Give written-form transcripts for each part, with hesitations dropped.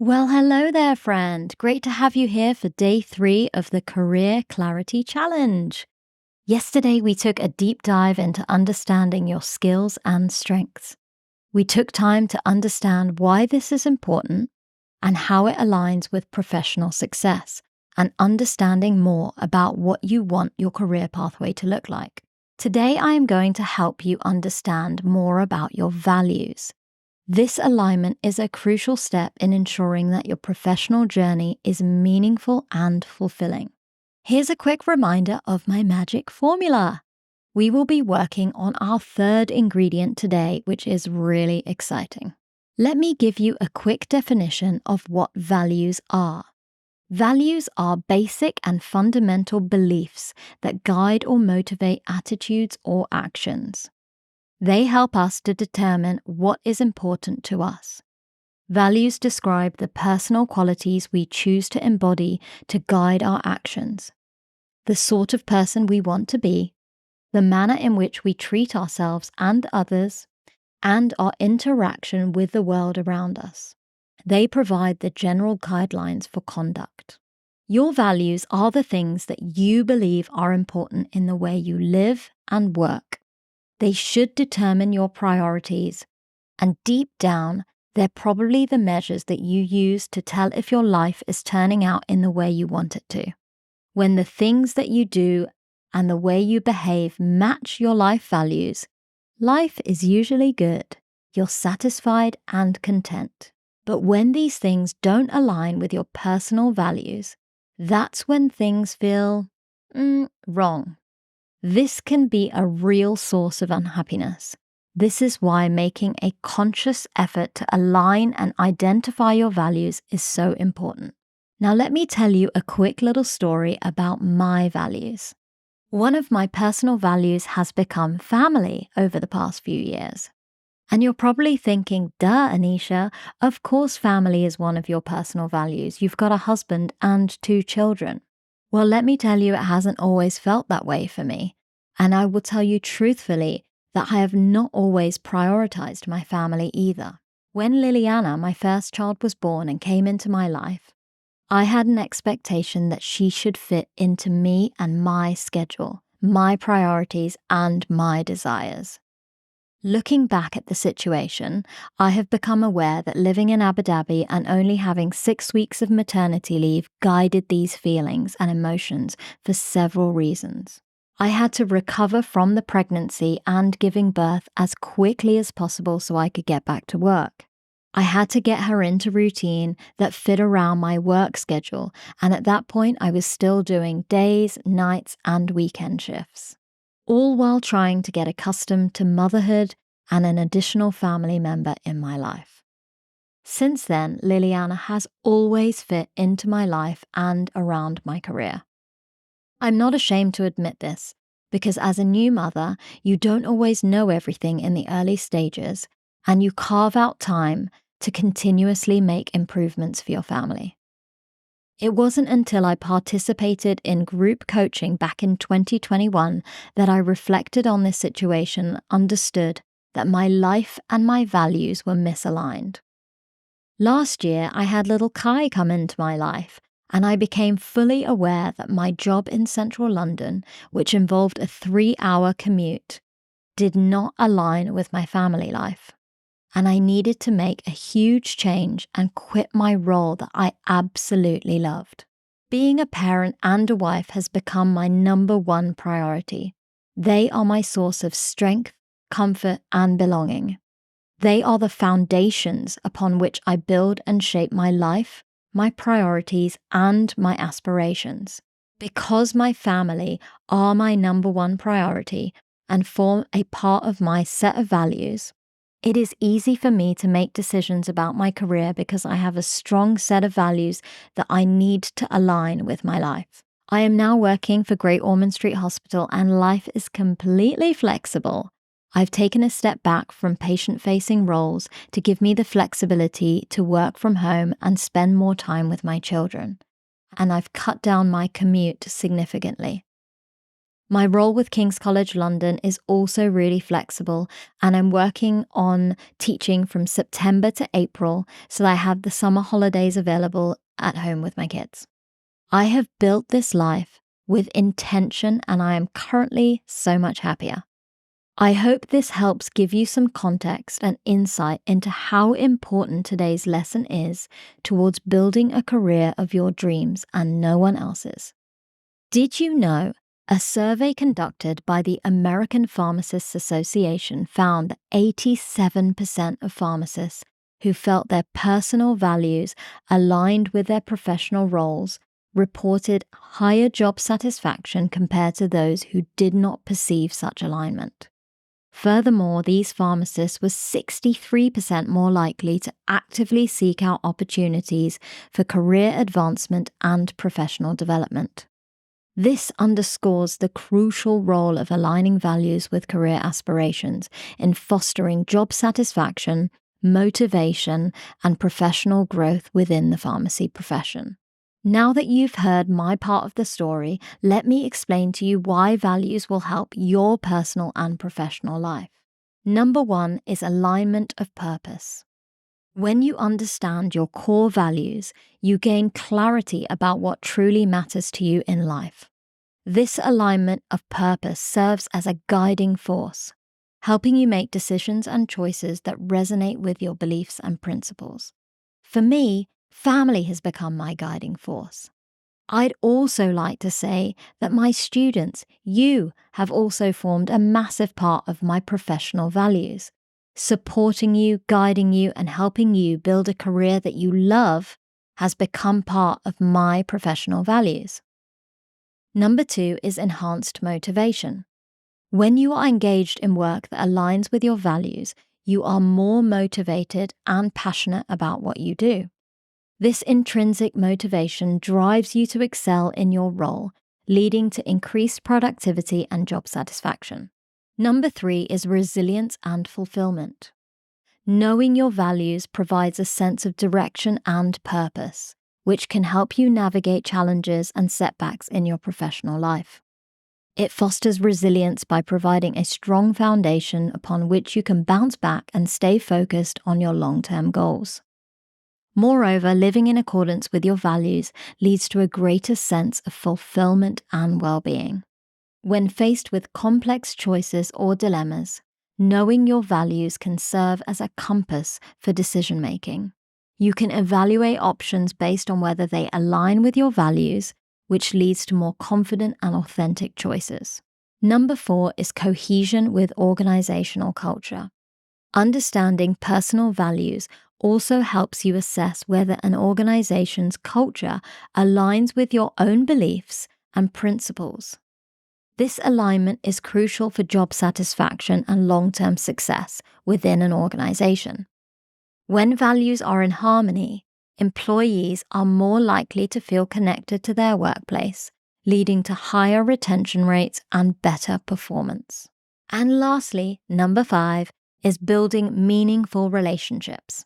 Well, hello there, friend. Great to have you here for day 3 of the Career Clarity Challenge. Yesterday, we took a deep dive into understanding your skills and strengths. We took time to understand why this is important and how it aligns with professional success, and understanding more about what you want your career pathway to look like. Today, I am going to help you understand more about your values. This alignment is a crucial step in ensuring that your professional journey is meaningful and fulfilling. Here's a quick reminder of my magic formula. We will be working on our third ingredient today, which is really exciting. Let me give you a quick definition of what values are. Values are basic and fundamental beliefs that guide or motivate attitudes or actions. They help us to determine what is important to us. Values describe the personal qualities we choose to embody to guide our actions, the sort of person we want to be, the manner in which we treat ourselves and others, and our interaction with the world around us. They provide the general guidelines for conduct. Your values are the things that you believe are important in the way you live and work. They should determine your priorities, and deep down, they're probably the measures that you use to tell if your life is turning out in the way you want it to. When the things that you do and the way you behave match your life values, life is usually good. You're satisfied and content. But when these things don't align with your personal values, that's when things feel wrong. This can be a real source of unhappiness. This is why making a conscious effort to align and identify your values is so important. Now, let me tell you a quick little story about my values. One of my personal values has become family over the past few years. And you're probably thinking, duh, Anisha, of course family is one of your personal values. You've got a husband and 2 children. Well, let me tell you, it hasn't always felt that way for me. And I will tell you truthfully that I have not always prioritized my family either. When Liliana, my first child, was born and came into my life, I had an expectation that she should fit into me and my schedule, my priorities, and my desires. Looking back at the situation, I have become aware that living in Abu Dhabi and only having 6 weeks of maternity leave guided these feelings and emotions for several reasons. I had to recover from the pregnancy and giving birth as quickly as possible so I could get back to work. I had to get her into routine that fit around my work schedule, and at that point I was still doing days, nights, and weekend shifts, all while trying to get accustomed to motherhood and an additional family member in my life. Since then, Liliana has always fit into my life and around my career. I'm not ashamed to admit this, because as a new mother, you don't always know everything in the early stages, and you carve out time to continuously make improvements for your family. It wasn't until I participated in group coaching back in 2021 that I reflected on this situation and understood that my life and my values were misaligned. Last year, I had little Kai come into my life, and I became fully aware that my job in central London, which involved a 3-hour commute, did not align with my family life. And I needed to make a huge change and quit my role that I absolutely loved. Being a parent and a wife has become my number 1 priority. They are my source of strength, comfort, and belonging. They are the foundations upon which I build and shape my life, my priorities, and my aspirations. Because my family are my number 1 priority and form a part of my set of values, it is easy for me to make decisions about my career because I have a strong set of values that I need to align with my life. I am now working for Great Ormond Street Hospital, and life is completely flexible. I've taken a step back from patient-facing roles to give me the flexibility to work from home and spend more time with my children. And I've cut down my commute significantly. My role with King's College London is also really flexible, and I'm working on teaching from September to April so that I have the summer holidays available at home with my kids. I have built this life with intention, and I am currently so much happier. I hope this helps give you some context and insight into how important today's lesson is towards building a career of your dreams and no one else's. Did you know a survey conducted by the American Pharmacists Association found that 87% of pharmacists who felt their personal values aligned with their professional roles reported higher job satisfaction compared to those who did not perceive such alignment? Furthermore, these pharmacists were 63% more likely to actively seek out opportunities for career advancement and professional development. This underscores the crucial role of aligning values with career aspirations in fostering job satisfaction, motivation, and professional growth within the pharmacy profession. Now that you've heard my part of the story, let me explain to you why values will help your personal and professional life. Number 1 is alignment of purpose. When you understand your core values, you gain clarity about what truly matters to you in life. This alignment of purpose serves as a guiding force, helping you make decisions and choices that resonate with your beliefs and principles. For me, family has become my guiding force. I'd also like to say that my students, you, have also formed a massive part of my professional values. Supporting you, guiding you, and helping you build a career that you love has become part of my professional values. Number 2 is enhanced motivation. When you are engaged in work that aligns with your values, you are more motivated and passionate about what you do. This intrinsic motivation drives you to excel in your role, leading to increased productivity and job satisfaction. Number 3 is resilience and fulfillment. Knowing your values provides a sense of direction and purpose, which can help you navigate challenges and setbacks in your professional life. It fosters resilience by providing a strong foundation upon which you can bounce back and stay focused on your long-term goals. Moreover, living in accordance with your values leads to a greater sense of fulfillment and well-being. When faced with complex choices or dilemmas, knowing your values can serve as a compass for decision-making. You can evaluate options based on whether they align with your values, which leads to more confident and authentic choices. Number 4 is cohesion with organizational culture. Understanding personal values also helps you assess whether an organization's culture aligns with your own beliefs and principles. This alignment is crucial for job satisfaction and long-term success within an organization. When values are in harmony, employees are more likely to feel connected to their workplace, leading to higher retention rates and better performance. And lastly, number 5 is building meaningful relationships.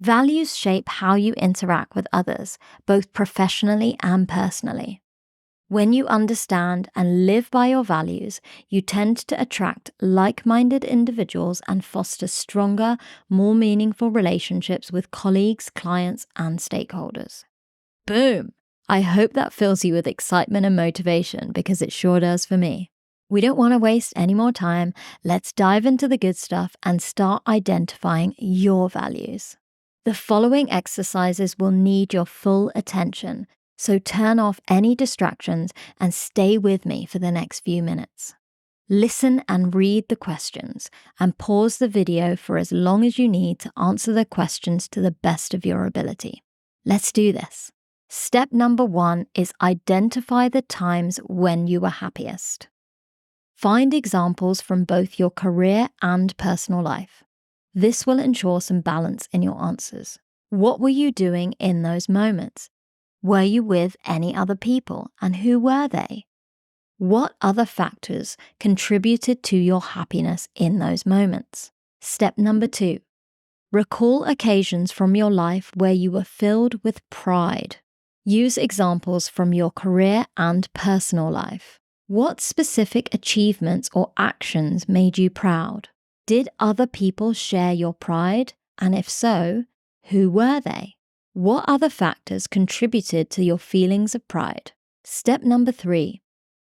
Values shape how you interact with others, both professionally and personally. When you understand and live by your values, you tend to attract like-minded individuals and foster stronger, more meaningful relationships with colleagues, clients, and stakeholders. Boom! I hope that fills you with excitement and motivation, because it sure does for me. We don't want to waste any more time. Let's dive into the good stuff and start identifying your values. The following exercises will need your full attention, so turn off any distractions and stay with me for the next few minutes. Listen and read the questions, and pause the video for as long as you need to answer the questions to the best of your ability. Let's do this. Step number 1 is identify the times when you were happiest. Find examples from both your career and personal life. This will ensure some balance in your answers. What were you doing in those moments? Were you with any other people, and who were they? What other factors contributed to your happiness in those moments? Step number 2. Recall occasions from your life where you were filled with pride. Use examples from your career and personal life. What specific achievements or actions made you proud? Did other people share your pride? And if so, who were they? What other factors contributed to your feelings of pride? Step number 3.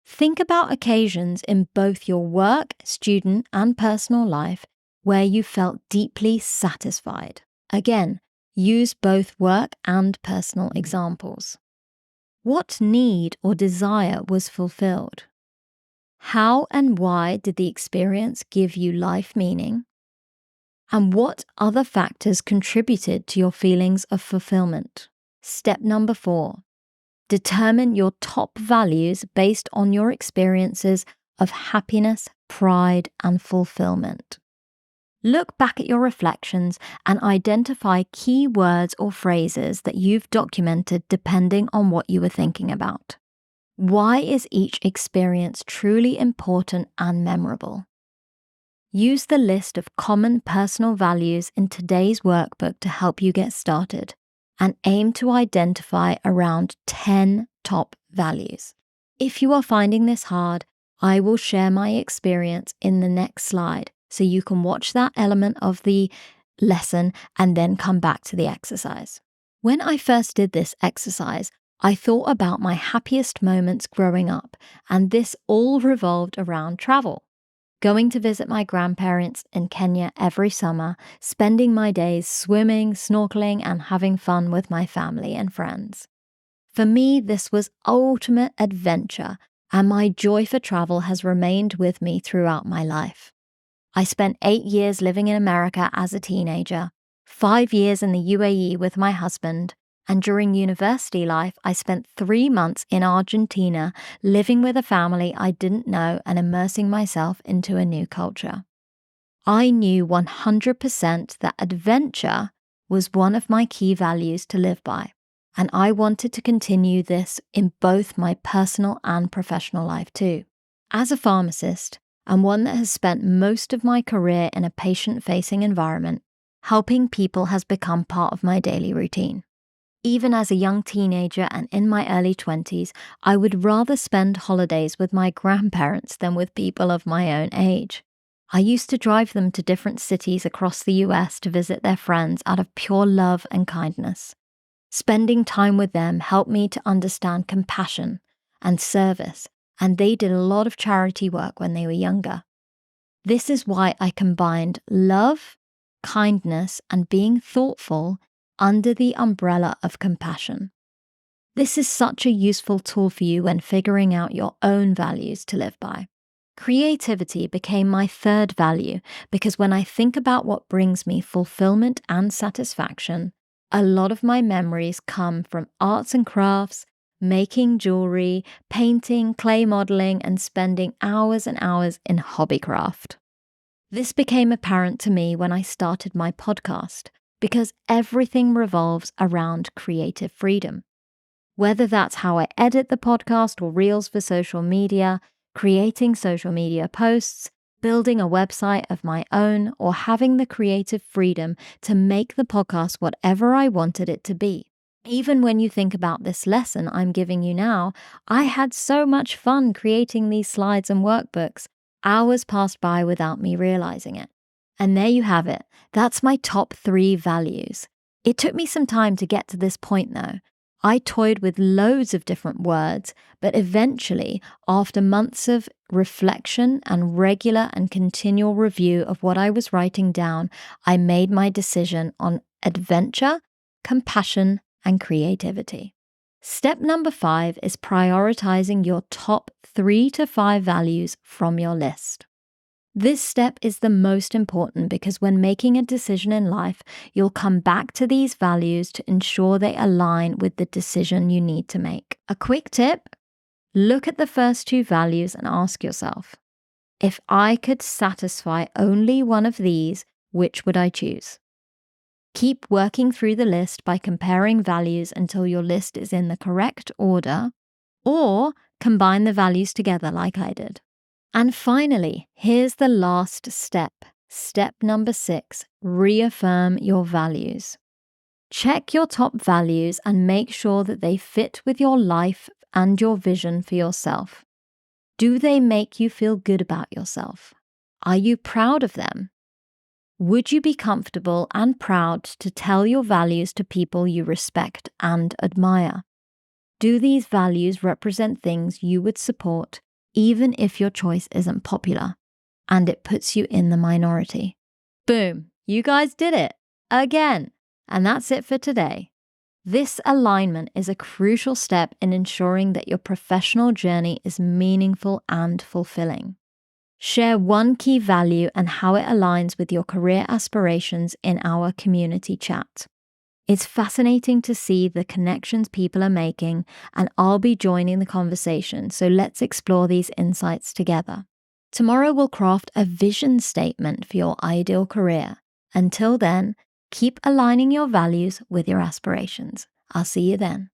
Think about occasions in both your work, student, and personal life where you felt deeply satisfied. Again, use both work and personal examples. What need or desire was fulfilled? How and why did the experience give you life meaning? And what other factors contributed to your feelings of fulfillment? Step number 4. Determine your top values based on your experiences of happiness, pride, and fulfillment. Look back at your reflections and identify key words or phrases that you've documented depending on what you were thinking about. Why is each experience truly important and memorable? Use the list of common personal values in today's workbook to help you get started and aim to identify around 10 top values. If you are finding this hard, I will share my experience in the next slide so you can watch that element of the lesson and then come back to the exercise. When I first did this exercise, I thought about my happiest moments growing up, and this all revolved around travel. Going to visit my grandparents in Kenya every summer, spending my days swimming, snorkeling, and having fun with my family and friends. For me, this was ultimate adventure, and my joy for travel has remained with me throughout my life. I spent 8 years living in America as a teenager, 5 years in the UAE with my husband, and during university life, I spent 3 months in Argentina living with a family I didn't know and immersing myself into a new culture. I knew 100% that adventure was one of my key values to live by, and I wanted to continue this in both my personal and professional life too. As a pharmacist, and one that has spent most of my career in a patient-facing environment, helping people has become part of my daily routine. Even as a young teenager and in my early 20s, I would rather spend holidays with my grandparents than with people of my own age. I used to drive them to different cities across the US to visit their friends out of pure love and kindness. Spending time with them helped me to understand compassion and service, and they did a lot of charity work when they were younger. This is why I combined love, kindness, and being thoughtful under the umbrella of compassion. This is such a useful tool for you when figuring out your own values to live by. Creativity became my third value because when I think about what brings me fulfillment and satisfaction, a lot of my memories come from arts and crafts, making jewelry, painting, clay modeling, and spending hours and hours in hobbycraft. This became apparent to me when I started my podcast, because everything revolves around creative freedom. Whether that's how I edit the podcast or reels for social media, creating social media posts, building a website of my own, or having the creative freedom to make the podcast whatever I wanted it to be. Even when you think about this lesson I'm giving you now, I had so much fun creating these slides and workbooks. Hours passed by without me realizing it. And there you have it. That's my top 3 values. It took me some time to get to this point though. I toyed with loads of different words, but eventually, after months of reflection and regular and continual review of what I was writing down, I made my decision on adventure, compassion, and creativity. Step number 5 is prioritizing your top 3 to 5 values from your list. This step is the most important because when making a decision in life, you'll come back to these values to ensure they align with the decision you need to make. A quick tip: look at the first 2 values and ask yourself, if I could satisfy only one of these, which would I choose? Keep working through the list by comparing values until your list is in the correct order, or combine the values together like I did. And finally, here's the last step. Step number 6, reaffirm your values. Check your top values and make sure that they fit with your life and your vision for yourself. Do they make you feel good about yourself? Are you proud of them? Would you be comfortable and proud to tell your values to people you respect and admire? Do these values represent things you would support even if your choice isn't popular and it puts you in the minority? Boom, you guys did it again. And that's it for today. This alignment is a crucial step in ensuring that your professional journey is meaningful and fulfilling. Share one key value and how it aligns with your career aspirations in our community chat. It's fascinating to see the connections people are making, and I'll be joining the conversation, so let's explore these insights together. Tomorrow we'll craft a vision statement for your ideal career. Until then, keep aligning your values with your aspirations. I'll see you then.